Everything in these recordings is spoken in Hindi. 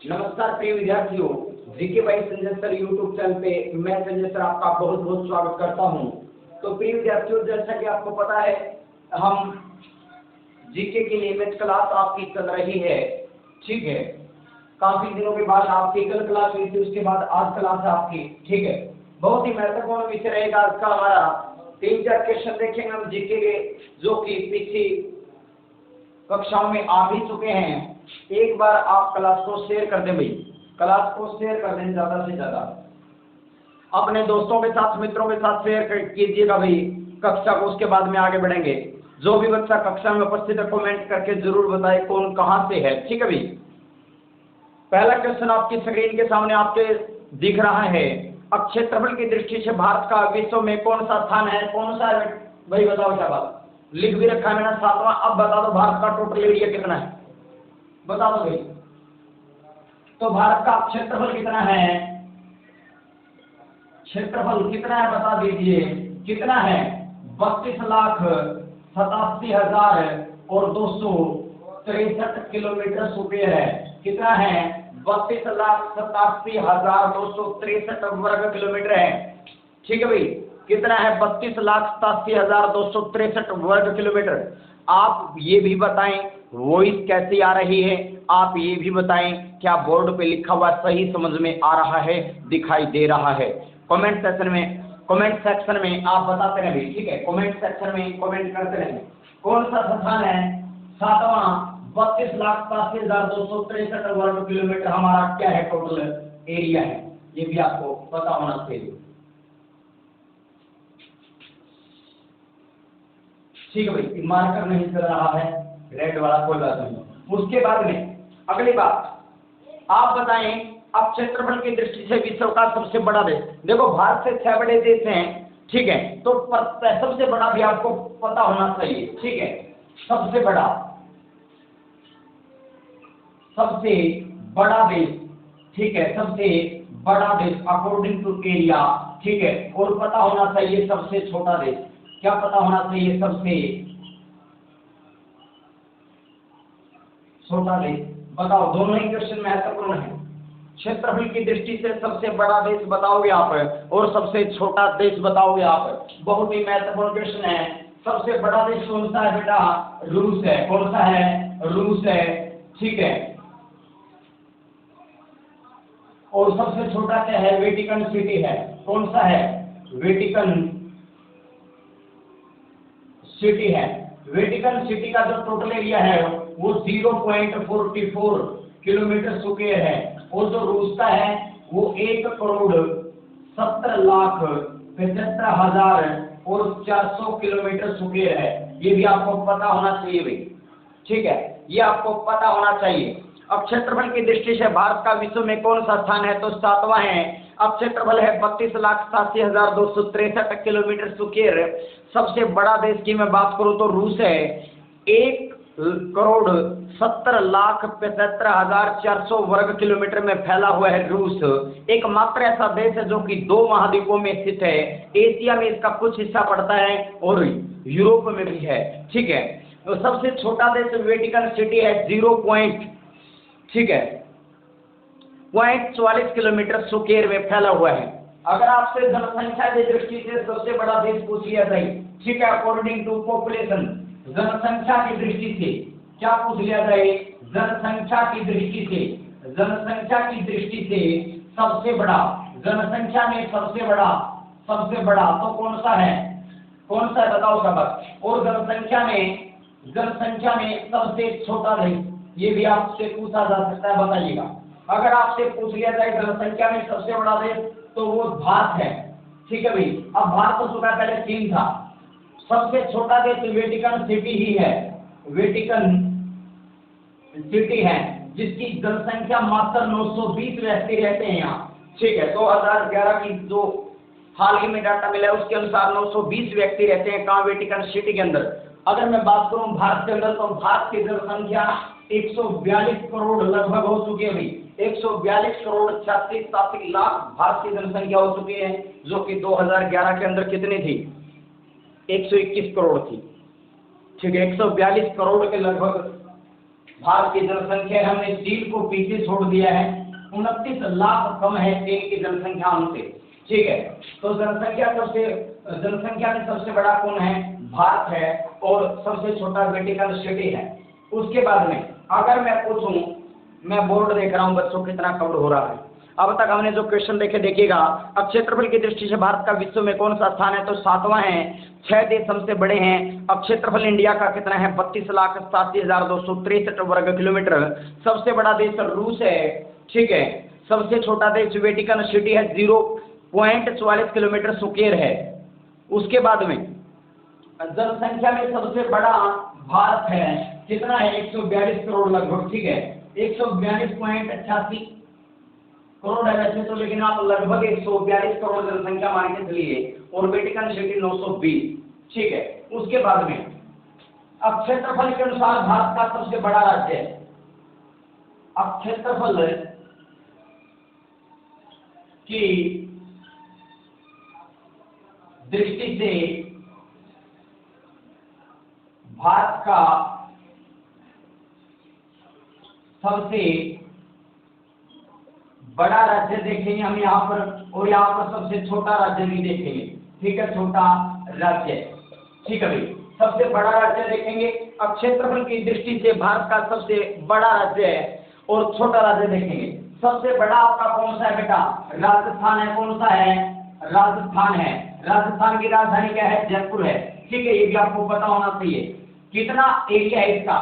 नमस्कार प्रिय विद्यार्थियों, GK by Sanjay sir YouTube channel पे मैं संजय सर आपका बहुत बहुत स्वागत करता हूं। तो प्रिय विद्यार्थियों, जैसा कि आपको पता है, हम जीके की नियमित क्लास आपकी चल रही है। ठीक है, काफी दिनों के बाद आपकी कल क्लास हुई थी, उसके बाद आज क्लास है आपकी। ठीक है, बहुत ही महत्वपूर्ण विषय रहेगा आज का हमारा। 3-4 क्वेश्चन देखेंगे हम जीके के, जो कि पिछली कक्षाओं में आ भी चुके हैं। एक बार आप क्लास को शेयर कर दें भाई, क्लास को शेयर कर दें ज्यादा से ज्यादा, अपने दोस्तों के साथ, मित्रों के साथ शेयर कीजिएगा भाई कक्षा को। उसके बाद में आगे बढ़ेंगे। जो भी बच्चा कक्षा में उपस्थित है कमेंट करके जरूर बताए कौन कहां से है। ठीक है भाई, पहला क्वेश्चन आपकी स्क्रीन के सामने आपके दिख रहा है। अब क्षेत्रफल की दृष्टि से भारत का विश्व में कौन सा स्थान है? कौन सा है भाई, बताओ। क्या बात लिख भी रखा है मैंने 7वां। अब बता दो भारत का टोटल एरिया कितना है, बता दो भाई। तो भारत का क्षेत्रफल कितना है? क्षेत्रफल कितना है बता दीजिए। कितना है? 32,87,000 और 263 किलोमीटर स्क्वायर है। कितना है? 32,87,263 वर्ग किलोमीटर है। ठीक है भाई, कितना है? 32,87,263 वर्ग किलोमीटर। आप ये भी बताएं वॉइस कैसी आ रही है, आप ये भी बताएं क्या बोर्ड पे लिखा हुआ सही समझ में आ रहा है, दिखाई दे रहा है। कमेंट सेक्शन में आप बताते रहें भाई। ठीक है, कमेंट सेक्शन में कमेंट करते रहें। कौन सा स्थान है? 7वां। 32,87,263 वर्ग किलोमीटर हमारा क्या है, टोटल एरिया है। ये भी आपको पता होना चाहिए। ठीक है भाई, मार्कर नहीं चल रहा है रेड वाला, कोई बात नहीं। उसके बाद में अगली बात आप बताएं, अब क्षेत्रफल की दृष्टि से विश्व का सबसे बड़ा देश। देखो, भारत से 6 बड़े देश हैं। ठीक है, तो सबसे बड़ा भी आपको पता होना चाहिए। ठीक है, सबसे बड़ा देश। ठीक है, सबसे बड़ा देश अकॉर्डिंग टू एरिया। ठीक है, और पता होना चाहिए सबसे छोटा देश। क्या पता होना चाहिए? सबसे छोटा देश बताओ। दोनों ही क्वेश्चन महत्वपूर्ण है। क्षेत्रफल की दृष्टि से सबसे बड़ा देश बताओगे आप, और सबसे छोटा देश बताओगे आप। बहुत ही महत्वपूर्ण क्वेश्चन है। सबसे बड़ा देश कौन सा है बेटा? रूस है। कौन सा है? रूस है। ठीक है, और सबसे छोटा क्या है? वेटिकन सिटी है। कौन सा है? वेटिकन सिटी है। वेटिकन सिटी का जो टोटल एरिया है वो 0.44 किलोमीटर स्क्वायर है, और जो रूस का है वो 1,70,75,000 और 400 किलोमीटर स्क्वायर है। ये भी आपको पता होना चाहिए भाई। ठीक है, ये आपको पता होना चाहिए। अब क्षेत्रफल की दृष्टि से भारत का विश्व में कौन सा स्थान है? तो 7वां है। अब क्षेत्रफल है 32,87,263 किलोमीटर स्क्वायर। सबसे बड़ा देश की मैं बात करूं तो रूस है। 1,70,75,400 वर्ग किलोमीटर में फैला हुआ है रूस। एकमात्र ऐसा देश है जो कि 2 महाद्वीपों में स्थित है। एशिया में इसका कुछ हिस्सा पड़ता है और यूरोप में भी है। ठीक है, तो सबसे छोटा देश वेटिकन सिटी है। 0.44 किलोमीटर स्क्वायर में फैला हुआ है। अगर आपसे जनसंख्या की दृष्टि से सबसे बड़ा देश पूछ लिया जाए, ठीक है, अकॉर्डिंग टू पॉपुलेशन, जनसंख्या की दृष्टि से क्या पूछ लिया जाए? जनसंख्या की दृष्टि से सबसे बड़ा, जनसंख्या में सबसे बड़ा तो कौन सा है बताओ सबक। और जनसंख्या में सबसे छोटा देश, ये भी आपसे पूछा जा सकता है, बताइएगा। अगर आपसे पूछ लिया जाए जनसंख्या में सबसे बड़ा देश तो वो भारत है। ठीक है भाई, अब भारत तो चुका, पहले चीन था। सबसे छोटा देश वेटिकन सिटी ही है। वेटिकन सिटी है जिसकी जनसंख्या मात्र 920 व्यक्ति रहते हैं यहाँ। ठीक है, 2011 की जो हाल ही में डाटा मिला है उसके अनुसार 920 व्यक्ति रहते हैं कहाँ? वेटिकन सिटी के अंदर। अगर मैं बात करूं भारत के अंदर तो भारत की जनसंख्या 142 करोड़ लगभग हो चुकी है अभी। 142 करोड़ 86 लाख भारत की जनसंख्या हो चुकी है, जो कि 2011 के अंदर कितनी थी? 121 करोड़ थी। ठीक है, 142 करोड़ के लगभग भारत की जनसंख्या है, हमने चीन को पीछे छोड़ दिया है, 29 लाख कम है चीन की जनसंख्या उनसे। ठीक है, तो जनसंख्या में सबसे बड़ा कौन है? भारत है, और सबसे छोटा वेटिकन सिटी है। उसके बाद में अगर मैं पूछूं, मैं बोर्ड देख रहा हूं बच्चों कितना कवर हो रहा है। अब तक हमने जो क्वेश्चन देखे, देखिएगा अब क्षेत्रफल की दृष्टि से भारत का विश्व में कौन सा स्थान है? तो 7वां है। 6 देश हमसे बड़े हैं। अब क्षेत्रफल इंडिया का कितना है? 32,87,263 वर्ग किलोमीटर। सबसे बड़ा देश रूस है। ठीक है, सबसे छोटा देश वेटिकन सिटी है, 0.44 किलोमीटर स्क्वायर है। उसके बाद में जनसंख्या में सबसे बड़ा भारत है, कितना है? 142 करोड़ लगभग। ठीक है, 142.88 करोड़ है वैसे तो, लेकिन आप लगभग 142 करोड़ जनसंख्या मान के चलिए, और वेटिकन सिटी 920। ठीक है, उसके बाद में अब क्षेत्रफल के अनुसार भारत का सबसे बड़ा राज्य है। अब क्षेत्रफल की दृष्टि से भारत का सबसे बड़ा राज्य देखेंगे हम यहाँ पर, और यहाँ पर सबसे छोटा राज्य भी देखेंगे। ठीक है, छोटा राज्य। ठीक है भाई, सबसे बड़ा राज्य देखेंगे। अब क्षेत्रफल की दृष्टि से भारत का सबसे बड़ा राज्य है और छोटा राज्य देखेंगे। सबसे बड़ा आपका कौन सा है बेटा? राजस्थान है। कौन सा है? राजस्थान है। राजस्थान की राजधानी क्या है? जयपुर है। ठीक है, ये भी आपको पता होना चाहिए। कितना एरिया है इसका?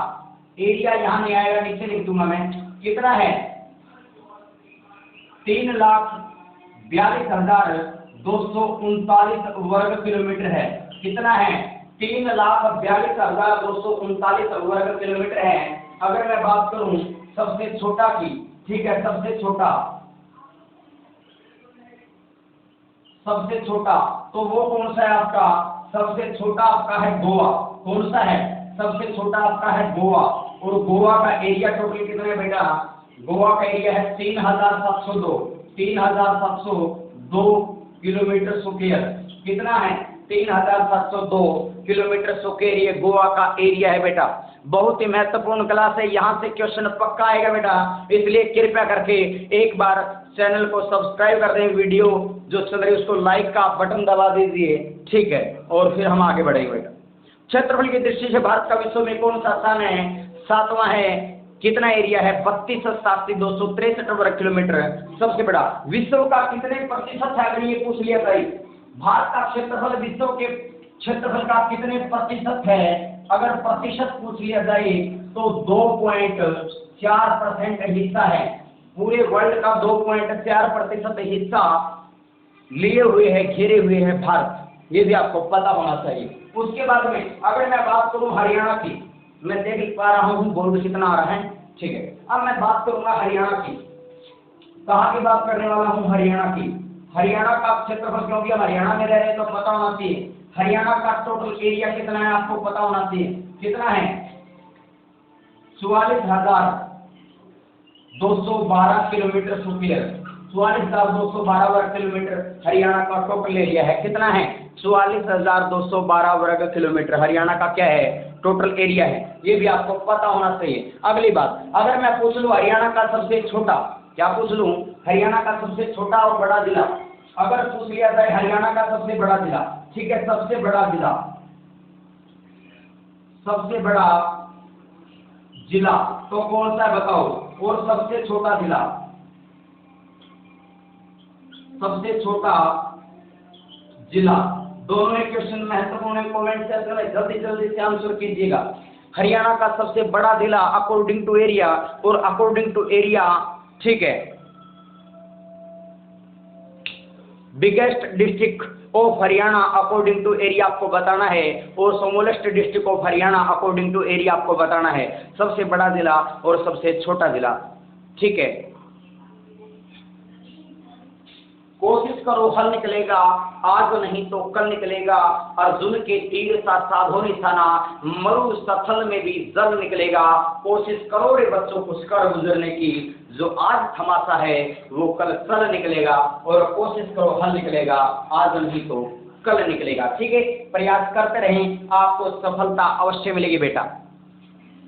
एरिया यहाँ नहीं आएगा, नीचे लिख दूंगा मैं। कितना है? 3,42,239 वर्ग किलोमीटर है। कितना है? 3,42,239 वर्ग किलोमीटर है। अगर मैं बात करूं सबसे छोटा की, ठीक है, सबसे छोटा तो वो कौन सा है आपका? सबसे छोटा आपका है गोवा। कौन सा है? सबसे छोटा आपका है गोवा। और गोवा का एरिया टोटल कितना है बेटा? गोवा का एरिया है 3,702 किलोमीटर स्क्वायर। कितना है? 3,702 किलोमीटर स्क्वायर ये गोवा का एरिया है बेटा। बहुत ही महत्वपूर्ण क्लास है, यहाँ से क्वेश्चन पक्का आएगा बेटा, इसलिए कृपया करके एक बार चैनल को सब्सक्राइब कर दें, वीडियो जो चल रही है उसको लाइक का बटन दबा दीजिए। ठीक है, और फिर हम आगे बढ़ेंगे बेटा। क्षेत्रफल की दृष्टि से भारत का विश्व में कौन सा स्थान है? 7वां है। कितना एरिया है? 32,87,263 वर्ग किलोमीटर। सबसे बड़ा। विश्व का कितने प्रतिशत है? अगर ये पूछ लिया भाई, भारत का क्षेत्रफल विश्व के क्षेत्रफल का कितने प्रतिशत है? अगर प्रतिशत पूछ लिया जाए तो 2.4% हिस्सा है। पूरे वर्ल्ड का 2.4% हिस्सा लिए हुए है, घेरे हुए है भारत। ये भी आपको पता होना चाहिए। उसके बाद में अगर मैं बात करूं हरियाणा की, मैं देख पा रहा हूं बोर्ड कितना आ रहा है। ठीक है, अब मैं बात करूंगा हरियाणा की। कहाँ की बात करने वाला हूं? हरियाणा की। हरियाणा का क्षेत्रफल, क्योंकि हम हरियाणा में रह रहे हैं तो पता होना चाहिए। हरियाणा का टोटल एरिया कितना है आपको पता होना चाहिए। कितना है? 44,212 किलोमीटर स्क्वायर। 44,212 वर्ग किलोमीटर हरियाणा का टोटल एरिया है। कितना है? 44,212 वर्ग किलोमीटर हरियाणा का क्या है? टोटल एरिया है। ये भी आपको पता होना चाहिए। अगली बात, अगर मैं पूछ लूं हरियाणा का सबसे छोटा, क्या पूछ लूं? हरियाणा का सबसे छोटा और बड़ा जिला अगर पूछ लिया जाए, हरियाणा का सबसे बड़ा जिला। ठीक है, सबसे बड़ा जिला तो कौन सा है बताओ? और सबसे छोटा जिला दोनों ही क्वेश्चन महत्वपूर्ण है। कमेंट सेक्शन में जल्दी से आंसर कीजिएगा। हरियाणा का सबसे बड़ा जिला अकॉर्डिंग टू एरिया, और अकॉर्डिंग टू एरिया, ठीक है, biggest district of Haryana according to area आपको बताना है, और smallest district of Haryana according to area आपको बताना है। सबसे बड़ा जिला और सबसे छोटा जिला। ठीक है, कोशिश करो हल निकलेगा, आज नहीं तो कल निकलेगा। अर्जुन के तीर सा साधो निशाना, मरु स्थल में भी जल निकलेगा। कोशिश करो रे बच्चों कुछ कर गुजरने की, जो आज थमासा है वो कल चल निकलेगा। और कोशिश करो हल निकलेगा, आज नहीं तो कल निकलेगा। ठीक है, प्रयास करते रहें, आपको सफलता अवश्य मिलेगी बेटा।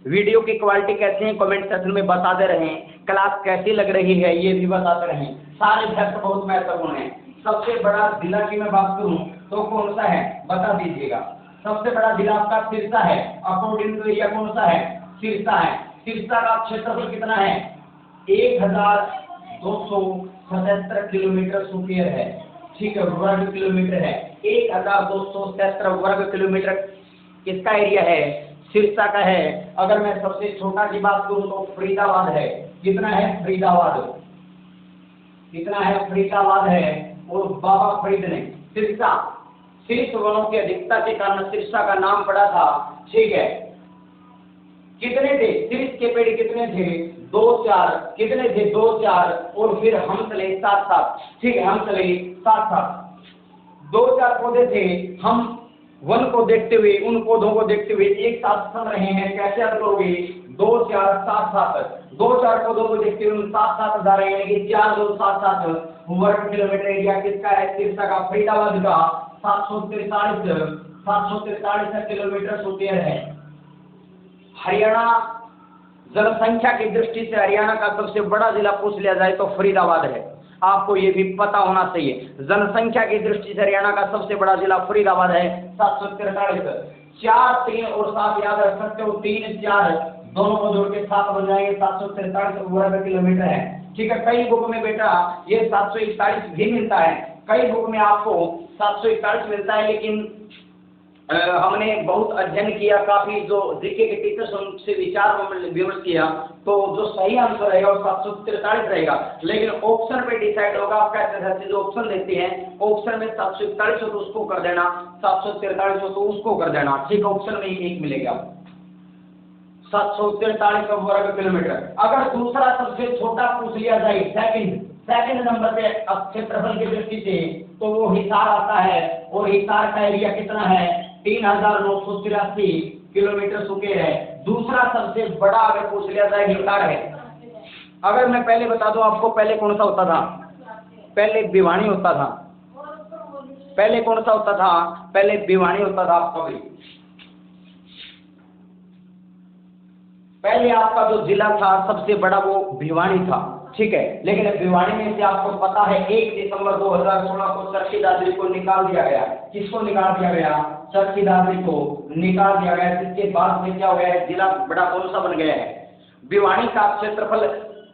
वीडियो की क्वालिटी कैसी है कमेंट सेक्शन में बताते रहें, क्लास कैसी लग रही है ये भी बताते रहें। सारे फैक्ट बहुत महत्वपूर्ण हैं। सबसे बड़ा जिला की मैं बात करूं तो कौन सा है बता दीजिएगा। सबसे बड़ा जिला आपका सिरसा है, अकॉर्डिंग टू एरिया कौन सा है, सिरसा है। सिरसा का क्षेत्रफल कितना है, 1277 किलोमीटर स्क्वायर है, ठीक है, वर्ग किलोमीटर है। 1277 वर्ग किलोमीटर किसका एरिया है, सिरसा का है। अगर मैं सबसे छोटा की बात करूं तो फरीदाबाद है। कितना है, फरीदाबाद कितना है, फरीदाबाद है। और बाबा फरीद ने सिरसा, शीर्ष वनों की अधिकता के कारण सिरसा का नाम पड़ा था, ठीक है। कितने थे शीर्ष के पेड़, कितने थे, 2-4, कितने थे, 2-4, और फिर हम चले 7-7, ठीक है, हम चले 7-7, 2-4 पौधे थे। हम वन को देखते हुए, उन पौधों को देखते हुए एक साथ चल रहे हैं। कैसे याद करोगे, 2-4 7-7, 2-4 पौधों को देखते हुए 7-7 जा रहे हैं, यानी 4-2-7-7 वर्ग किलोमीटर एरिया किसका है, सिरसा का, फरीदाबाद का 743 किलोमीटर स्क्वायर है। हरियाणा जनसंख्या की दृष्टि से हरियाणा का सबसे बड़ा जिला पूछ लिया जाए तो फरीदाबाद है। आपको ये भी पता होना चाहिए, जनसंख्या की दृष्टि से हरियाणा का सबसे बड़ा जिला फरीदाबाद है, 743। 4, 3 और 7 याद रख सकते हो, 3, 4 दोनों को जोड़ के 7 बन जाएंगे, 743 वर्ग किलोमीटर है, ठीक है। कई बुक में बेटा ये 741 भी मिलता है, कई बुक में आपको 741 मिलता है, लेकिन हमने बहुत अध्ययन किया, काफी जो जीके के टीचर्स उनसे विचार विमर्श किया, तो जो सही आंसर रहेगा वो 743 रहेगा। लेकिन ऑप्शन पे डिसाइड होगा, आप कैसे जो ऑप्शन देते हैं, ऑप्शन में 741 हो तो उसको कर देना, 743 हो तो उसको कर देना, ठीक। ऑप्शन में एक मिलेगा 743 वर्ग किलोमीटर। अगर दूसरा सबसे छोटा पूछ लिया जाए, सेकंड नंबर पे क्षेत्रफल की दृष्टि से, तो वो हिसार आता है, और हिसार का एरिया कितना है, 3983 किलोमीटर स्क्वायर है। दूसरा सबसे बड़ा अगर पूछ लिया जाए हिसार है। अगर मैं पहले बता दूं आपको, पहले कौन सा होता था, पहले भिवानी होता था, पहले कौन सा होता था, पहले भिवानी होता था आपका भी। पहले आपका जो जिला था सबसे बड़ा वो भिवानी था, ठीक है। लेकिन भिवानी में से आपको पता है 1 दिसंबर 2016 को चरखी दादरी को निकाल दिया गया। किसको निकाल दिया गया, चरखी दादरी को निकाल दिया गया, जिसके बाद में क्या हो गया है, जिला बड़ा कौन सा बन गया है। भिवानी का क्षेत्रफल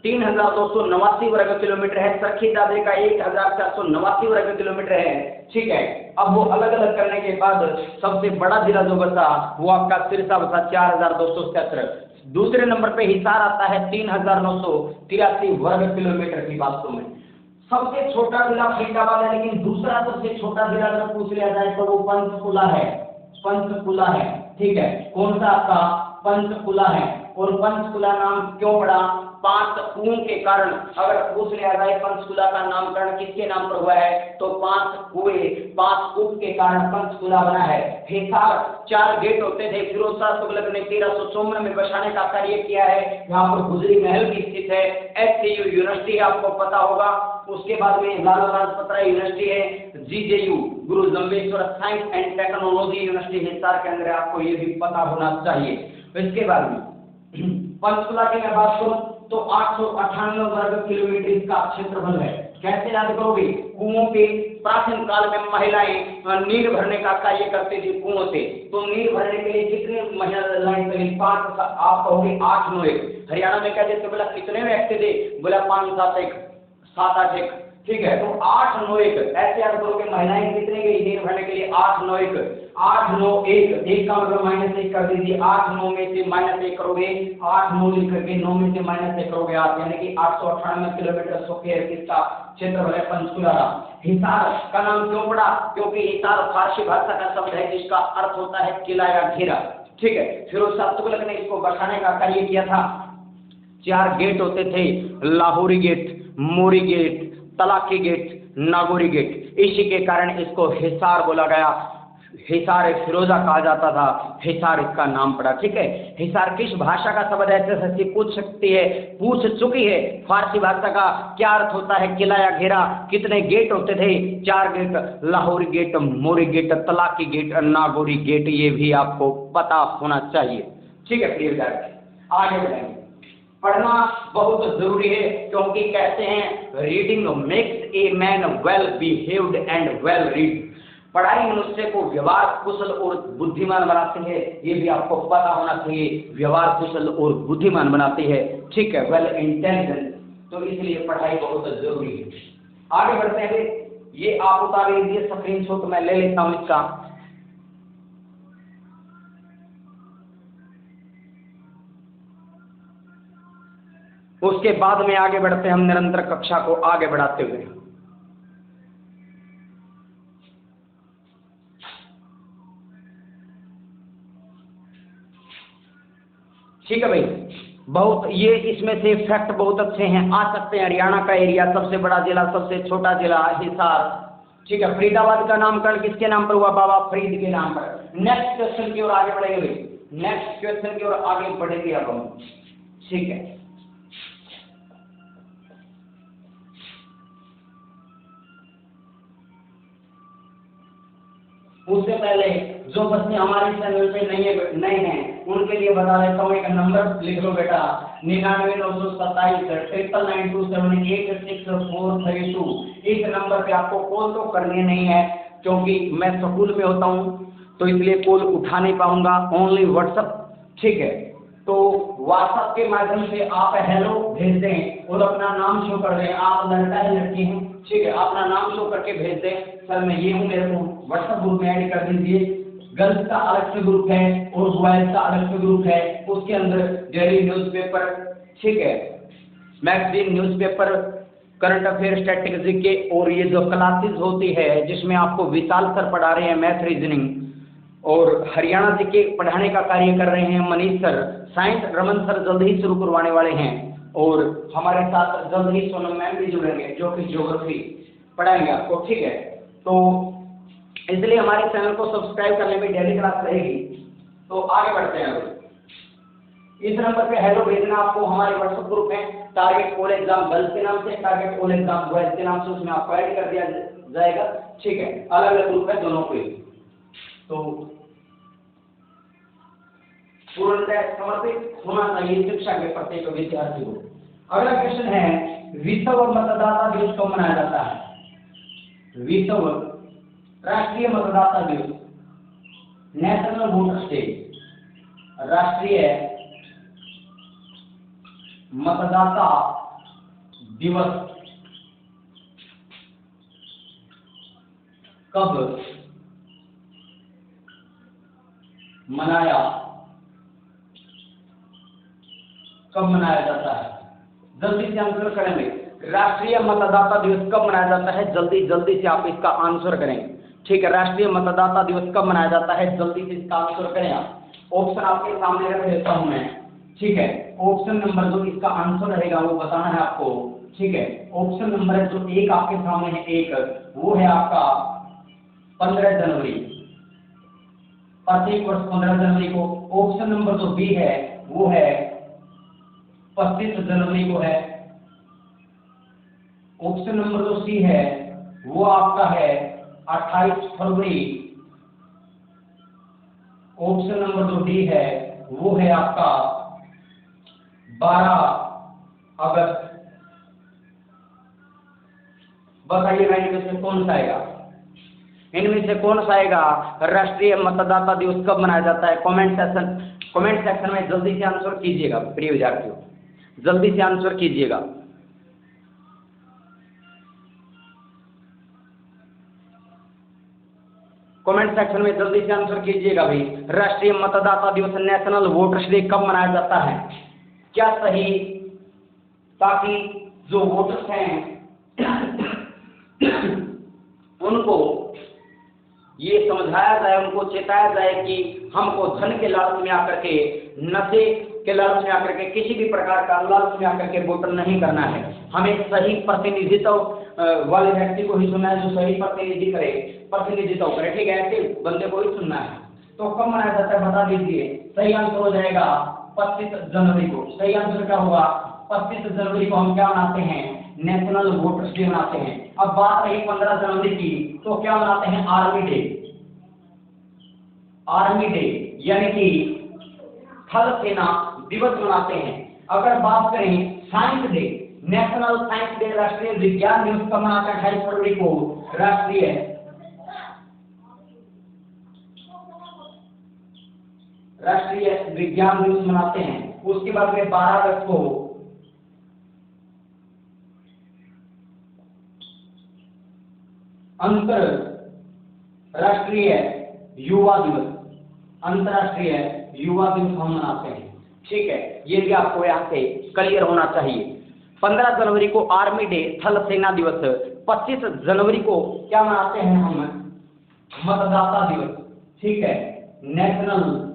3289 वर्ग किलोमीटर है, चरखी दादरी का 1489 वर्ग किलोमीटर है, ठीक है। अब वो अलग अलग करने के बाद सबसे बड़ा जिला जो बचा वो आपका सिरसा बचा, 4277। दूसरे नंबर पे हिसार आता है 3983 वर्ग किलोमीटर की बातों में। सबसे छोटा जिला फरीदाबाद है, लेकिन दूसरा सबसे छोटा जिला अगर पूछ लिया जाए तो वो पंचकुला है, पंचकुला है, ठीक है। कौन सा आपका, पंचकुला है। और पंचकुला नाम क्यों पड़ा, 5 कुओं के कारण। अगर पूछ लिया जाए पंचकुला का नामकरण किसके नाम पर हुआ है, तो 5 कुएं, 5 कूप के कारण पंचकुला बना है। हिसार 4 गेट होते थे, फिरोज शाह तुगलक ने 1354 में बसाने का कार्य किया है। यहाँ पर गुजरी महल भी स्थित है। SCU यूनिवर्सिटी आपको पता होगा। उसके बाद में लाला लाजपत राय यूनिवर्सिटी है, GJU Guru Jambheshwar science and technology university Hisar के अंदर, आपको ये भी पता होना चाहिए। इसके बाद में पंचकुला की मैं बात करूं तो 898 वर्ग किलोमीटर इसका क्षेत्रफल है। कैसे याद करोगे, कुओं के प्राचीन काल में महिलाएं नीर भरने का कार्य करती थी कुओं से। तो नीर भरने के लिए कितने महिलाएं चली, 5, आप कहोगे 8, 9, 1। हरियाणा में कहते थे, बोला कितने व्यक्ति थे, बोला 5, 7, 1, 7, 8, 1, ठीक है। तो 8, 9, 1 ऐसे याद करोगे। महिलाएं कितने गई नीर भरने के लिए, 8, 9, 1, 8, 9, 1, 1 का मतलब -1 कर दीजिए। 8, 9 में से -1 करोगे, 8, 9 लिख करके 9 में से -1 करोगे आप, यानी कि 898 किलोमीटर स्क्वायर किसका क्षेत्रफल है, पंचकुला का। हिसार का नाम क्यों पड़ा, क्योंकि हिसार फारसी भाषा का शब्द है जिसका अर्थ होता है किला या घेरा, ठीक है। फिरोज शाह तुगलक ने इसको बसाने का कार्य किया था। 4 गेट होते थे, Lahori gate, Mori gate, Talaqi gate, Nagauri gate. इसी के कारण इसको हिसार बोला गया। हिसार फिरोजा कहा जाता था, हिसार इसका नाम पड़ा, ठीक है। हिसार किस भाषा का शब्द है, ऐसे पूछ सकती है, पूछ चुकी है। फारसी भाषा का क्या अर्थ होता है, किला या घेरा। कितने गेट होते थे, 4 gate, Lahori gate, Mori gate, Talaqi gate, Nagauri gate. ये भी आपको पता होना चाहिए, ठीक है प्रिय विद्यार्थी। आगे बढ़ेंगे। पढ़ना बहुत जरूरी है, क्योंकि कहते हैं reading makes a man well behaved and well read. पढ़ाई मनुष्य को व्यवहार कुशल और बुद्धिमान बनाती है, ये भी आपको पता होना चाहिए, व्यवहार कुशल और बुद्धिमान बनाती है, ठीक है, वेल इंटेलिजेंट। तो इसलिए पढ़ाई बहुत जरूरी है। आगे बढ़ते हैं, ये आप उतार लीजिए, स्क्रीनशॉट मैं ले लेता हूं इसका। उसके बाद में आगे बढ़ते हैं हम निरंतर कक्षा को आगे बढ़ाते हुए। ठीक है भाई, बहुत ये इसमें से फैक्ट बहुत अच्छे हैं, आ सकते हैं। हरियाणा का एरिया, सबसे बड़ा जिला, सबसे छोटा जिला हिसार, ठीक है। फरीदाबाद का नामकरण किसके नाम पर हुआ? बाबा फरीद के नाम पर। नेक्स्ट क्वेश्चन की ओर आगे बढ़ेंगे भाई, नेक्स्ट क्वेश्चन की ओर आगे बढ़ेंगे अब हम, ठीक है। उससे पहले जो बच्चे हमारे चैनल पे नए हैं उनके लिए बता देता हूँ, एक नंबर लिख लो बेटा, 99,927,977,86432। इस नंबर पे आपको कॉल तो करनी नहीं है, क्योंकि मैं स्कूल में होता हूँ तो इसलिए कॉल उठा नहीं पाऊंगा, ओनली व्हाट्सएप, ठीक है। तो व्हाट्सएप के माध्यम से आप हेलो भेज दें और अपना नाम शो कर दें, आप लड़का है लड़की हैं, ठीक है, अपना नाम शो करके भेज दें, सर मैं ये हूँ, मेरे को व्हाट्सएप ग्रुप में ऐड कर दीजिए। गर्ल्स का अलग से ग्रुप है और बॉयज का अलग से ग्रुप है, उसके अंदर डेली न्यूज़पेपर, ठीक है, magazine, newspaper, current affair, statistics के, और ये जो क्लासेस होती है जिसमें आपको विशाल सर पढ़ा रहे हैं मैथ रीजनिंग, और हरियाणा जी के पढ़ाने का कार्य कर रहे हैं Manish sir. Science Raman sir जल्द ही शुरू करवाने वाले हैं, और हमारे साथ जल्द ही सोनम मैम भी जुड़ेंगे जो कि ज्योग्राफी पढ़ाएंगे आपको, ठीक है। तो इसलिए हमारे चैनल को सब्सक्राइब करने में डेली क्लास रहेगी। तो आगे बढ़ते हैं, इस नंबर पे हेलो भेजना आपको, हमारे व्हाट्सएप ग्रुप है, टारगेट ऑल एग्जाम गर्ल्स के नाम से, टारगेट ऑल एग्जाम बॉयज के नाम से, उसमें आपको ऐड कर दिया जाएगा, ठीक है। अलग अलग ग्रुप है दोनों को, तो पूर्णतः समर्पित होना चाहिए शिक्षा के प्रत्येक विद्यार्थी को। अगला क्वेश्चन है, विश्व मतदाता दिवस कब मनाया जाता है? विश्व राष्ट्रीय मतदाता दिवस, नेशनल वोटर्स डे, राष्ट्रीय मतदाता दिवस कब मनाया जाता है? जल्दी से आंसर करेंगे, राष्ट्रीय मतदाता दिवस कब मनाया जाता है? जल्दी से आप इसका आंसर करें, ठीक है। राष्ट्रीय मतदाता दिवस कब मनाया जाता है? जल्दी से इसका आंसर करें आप। ऑप्शन आपके सामने रख देता हूं मैं, ठीक है। ऑप्शन नंबर जो इसका आंसर रहेगा वो बताना है आपको, ठीक है। ऑप्शन नंबर जो एक आपके सामने है, एक वो है आपका 15 जनवरी, प्रत्येक वर्ष 15 जनवरी को। ऑप्शन नंबर जो बी है वो है 25 जनवरी को है। ऑप्शन नंबर जो सी है वो आपका है 28 फरवरी। ऑप्शन नंबर जो डी है वो है आपका 12 अगस्त। बताइएगा इनमें से कौन सा आएगा? इनमें से कौन सा आएगा? राष्ट्रीय मतदाता दिवस कब मनाया जाता है? कमेंट सेक्शन में जल्दी से आंसर कीजिएगा प्रिय विद्यार्थियों, जल्दी से आंसर कीजिएगा। कमेंट सेक्शन में जल्दी से आंसर कीजिएगा भाई। राष्ट्रीय मतदाता दिवस, नेशनल वोटर्स डे कब मनाया जाता है? क्या सही, ताकि जो वोटर्स हैं उनको ये समझाया जाए, उनको चेताया जाए कि हमको धन के लालच में आकर के, नशे के लालच में आकर के, किसी भी प्रकार का लालच में आकर के वोटर नहीं करना है। हमें सही प्रतिनिधित्व वाले व्यक्ति को ही चुनना है, जो सही प्रतिनिधित्व करे, ठीक है, ऐसे बंदे को ही चुनना है। तो कब मनाया जाता है बता दीजिए। सही आंसर हो जाएगा 25 जनवरी को। सही आंसर क्या होगा? 25 जनवरी को हम क्या मनाते हैं? नेशनल वोटर्स डे मनाते हैं। अब बात रही 15 जनवरी की, तो क्या मनाते हैं? Army day. आर्मी डे यानी कि थल सेना दिवस मनाते हैं। अगर बात करें science day, national science day, राष्ट्रीय विज्ञान दिवस कब मनाते हैं? 28 फरवरी को राष्ट्रीय विज्ञान दिवस मनाते हैं। उसके बाद में 12 अगस्त को अंतरराष्ट्रीय युवा दिवस, अंतरराष्ट्रीय युवा दिवस हम मनाते हैं। ठीक है, ये भी आपको यहाँ से क्लियर होना चाहिए। 15 जनवरी को आर्मी डे, थल सेना दिवस। 25 जनवरी को क्या मनाते हैं हम? मतदाता दिवस। ठीक है, नेशनल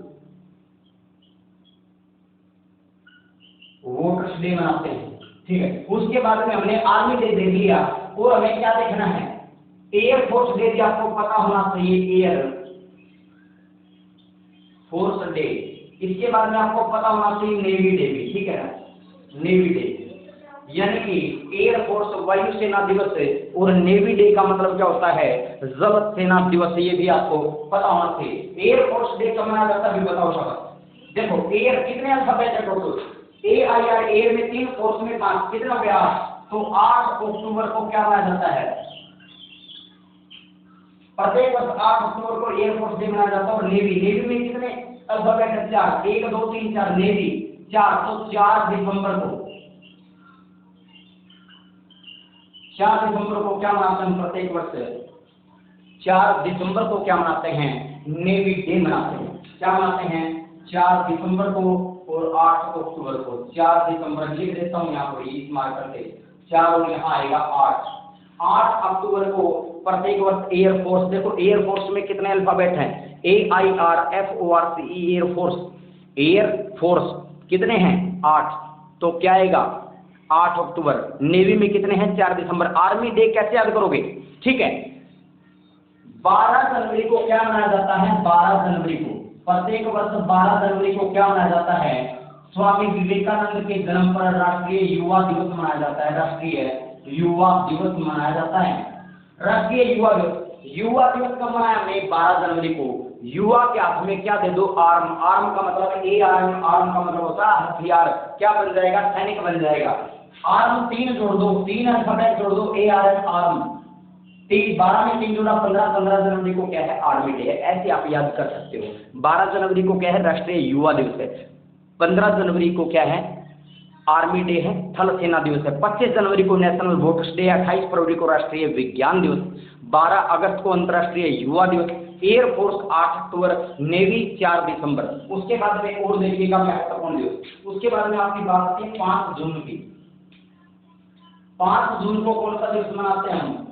वोटर्स डे मनाते हैं। ठीक है, उसके बाद में हमने आर्मी डे देख लिया और हमें क्या देखना है? एयर फोर्स डे भी आपको पता होना चाहिए, एयर फोर्स डे। इसके बाद में आपको पता होना चाहिए नेवी डे भी। ठीक है ना, नेवी डे यानी कि एयर फोर्स वायुसेना दिवस और नेवी डे का मतलब क्या होता है? जल सेना दिवस। ये भी आपको पता होना चाहिए। एयर फोर्स डे कब मनाया जाता है भी बताओ शाबाश। देखो एयर कितने अल्फाबेट है टोटल? AIR, एयर में 3, फोर्स में 5, कितना हो गया? तो 8 अक्टूबर को क्या मनाया जाता है? प्रत्येक वर्ष 8 अक्टूबर को एयर फोर्स डे मनाया जाता है। और नेवी में कितने अल्फाबेट है? 4, 1 2 3 4, नेवी 4। तो 4 दिसंबर को क्या मनाते हैं प्रत्येक वर्ष? 4 दिसंबर को क्या मनाते हैं? नेवी डे मनाते हैं। क्या मनाते हैं? 4 दिसंबर को और 8 अक्टूबर को। 4 दिसंबर लिख देता हूँ यहाँ पर इस मार्कर से, 4 और यहाँ आएगा 8 अक्टूबर को प्रत्येक वर्ष एयर फोर्स। देखो एयर फोर्स में कितने अल्फाबेट हैं? AIRFORCE, air force. Air force कितने हैं? 8। तो क्या आएगा? 8 अक्टूबर। नेवी में कितने हैं? 4 दिसंबर। आर्मी डे कैसे याद करोगे? ठीक है, 12 जनवरी को क्या मनाया जाता है? 12 जनवरी को प्रत्येक वर्ष 12 जनवरी को क्या मनाया जाता है? स्वामी विवेकानंद के जन्म पर राष्ट्रीय युवा दिवस मनाया जाता है। राष्ट्रीय युवा दिवस मनाया जाता है। राष्ट्रीय युवा दिवस कब मनाया हमने? 12 जनवरी को। युवा के हाथ में क्या दे दो? आर्म। आर्म का मतलब आर्म का मतलब होता है हथियार। क्या बन जाएगा? सैनिक बन जाएगा। आर्म 3 जोड़ दो, 3 अल्फाबेट जोड़ दो, ARM आर्म। 12 में 3 जोड़ा 15, 15 जनवरी को क्या है? आर्मी डे है। ऐसे आप याद कर सकते हो। 12 जनवरी को क्या है? राष्ट्रीय युवा दिवस है। 15 जनवरी को क्या है? आर्मी डे है, थल सेना दिवस है। 25 जनवरी को नेशनल वोटर्स डे, 28 फरवरी को राष्ट्रीय विज्ञान दिवस, 12 अगस्त को अंतर्राष्ट्रीय युवा दिवस, एयर फोर्स 8 अक्टूबर, नेवी 4 दिसंबर। उसके बाद में और देखिएगा महत्वपूर्ण दिवस। उसके बाद में आपकी बात आती है 5 जून की। 5 जून को कौन सा दिवस मनाते हैं हम?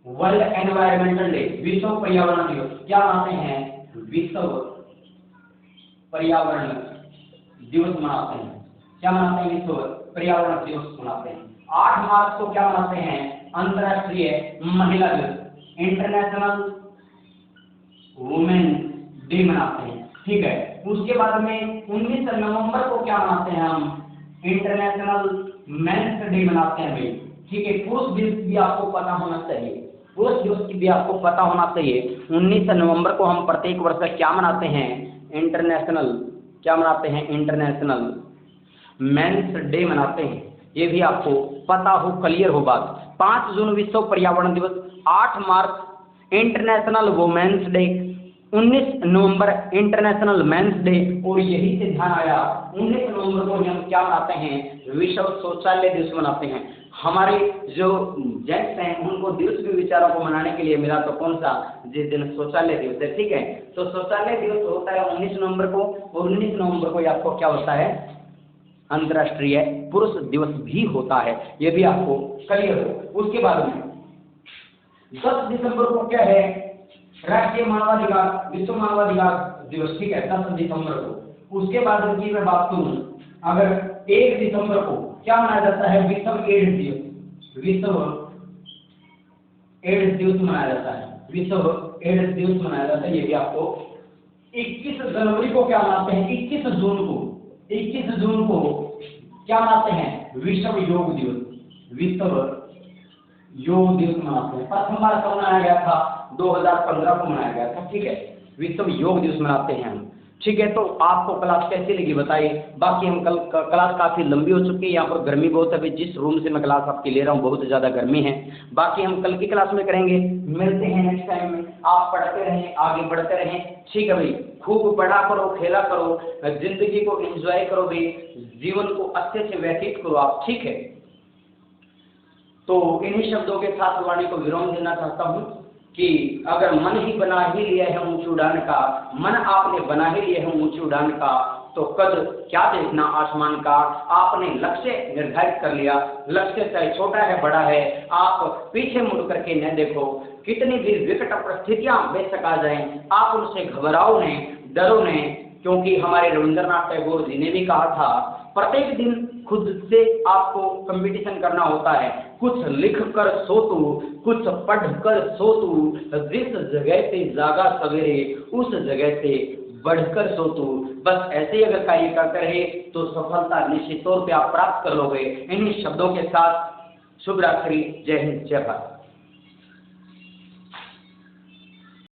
वर्ल्ड एनवायरमेंटल डे, विश्व पर्यावरण दिवस। क्या मनाते हैं? विश्व पर्यावरण दिवस मनाते हैं। क्या मनाते हैं? विश्व पर्यावरण दिवस मनाते हैं। 8 मार्च को क्या मनाते हैं? अंतर्राष्ट्रीय महिला दिवस, इंटरनेशनल वुमेन डे मनाते हैं। ठीक है, उसके बाद में 19 नवंबर को क्या मनाते हैं हम? इंटरनेशनल मेंस डे मनाते हैं भाई। ठीक है, पुरुष दिवस भी आपको पता होना चाहिए। पुरुष दिवस की भी आपको पता होना चाहिए। 19 नवंबर को हम प्रत्येक वर्ष क्या मनाते हैं? इंटरनेशनल क्या मनाते हैं? इंटरनेशनल मेंस डे मनाते हैं। ये भी आपको पता हो, क्लियर हो बात। 5 जून विश्व पर्यावरण दिवस, 8 मार्च इंटरनेशनल वुमेन्स डे, 19 नवंबर इंटरनेशनल मेंस डे। और यही से ध्यान आया 19 नवंबर को हम क्या मनाते हैं? विश्व शौचालय दिवस मनाते हैं। हमारे जो जेंट्स हैं उनको दिवस भी विचारों को मनाने के लिए मिला, तो कौन सा? जिस दिन शौचालय दिवस है। ठीक है, तो शौचालय दिवस होता है 19 नवंबर को, और 19 नवंबर को आपको क्या होता है? अंतर्राष्ट्रीय पुरुष दिवस भी होता है। ये भी आपको क्लियर हो। उसके बाद में 10 दिसंबर को क्या है? राष्ट्रीय मानवाधिकार, विश्व मानवाधिकार दिवस। ठीक है, 10 दिसंबर को। उसके बाद की मैं बात करूं, अगर 1 दिसंबर को क्या मनाया जाता है? विश्व एड्स दिवस। विश्व एड्स दिवस मनाया जाता है। विश्व एड्स दिवस मनाया जाता है। ये भी आपको 21 जनवरी को क्या मनाते हैं? 21 जून को क्या मनाते हैं? विश्व योग दिवस। विश्व योग दिवस मनाते हैं। प्रथम बार कब मनाया गया था? 2015 को मनाया गया था। ठीक है, विश्व योग दिवस मनाते हैं हम। ठीक है, तो आपको क्लास कैसी लगी बताइए। बाकी हम क्लास काफ़ी लंबी हो चुकी है, यहाँ पर गर्मी बहुत है अभी, जिस रूम से मैं क्लास आपकी ले रहा हूँ बहुत ज़्यादा गर्मी है। बाकी हम कल की क्लास में करेंगे, मिलते हैं नेक्स्ट टाइम में। आप पढ़ते रहें, आगे बढ़ते रहें, ठीक है भाई। खूब पढ़ा करो, खेला करो, जिंदगी को एंजॉय करो भाई, जीवन को अच्छे से व्यतीत करो आप, ठीक है। तो इन्हीं शब्दों के साथ वाणी को विराम देना चाहता हूँ कि अगर मन ही बना ही लिया है ऊंची उड़ान का, मन आपने बना ही लिया है ऊंची उड़ान का, तो कद क्या देखना आसमान का। आपने लक्ष्य निर्धारित कर लिया, लक्ष्य चाहे छोटा है बड़ा है, आप पीछे मुड़ करके न देखो। कितनी भी विकट परिस्थितियां बेशक आ जाएं, आप उनसे घबराओ नहीं, डरो नहीं, क्योंकि हमारे रविंद्रनाथ टैगोर जी ने भी कहा था, प्रत्येक दिन खुद से आपको कंपटीशन करना होता है। कुछ लिख कर सो तू, कुछ पढ़ कर सो तू, जिस जगह से जागा सवेरे उस जगह से बढ़कर सो तू। बस ऐसे ही अगर कार्य करते रहे तो सफलता निश्चित तौर पे आप प्राप्त कर लोगे। इन्हीं शब्दों के साथ शुभ रात्रि, जय हिंद, जय भारत।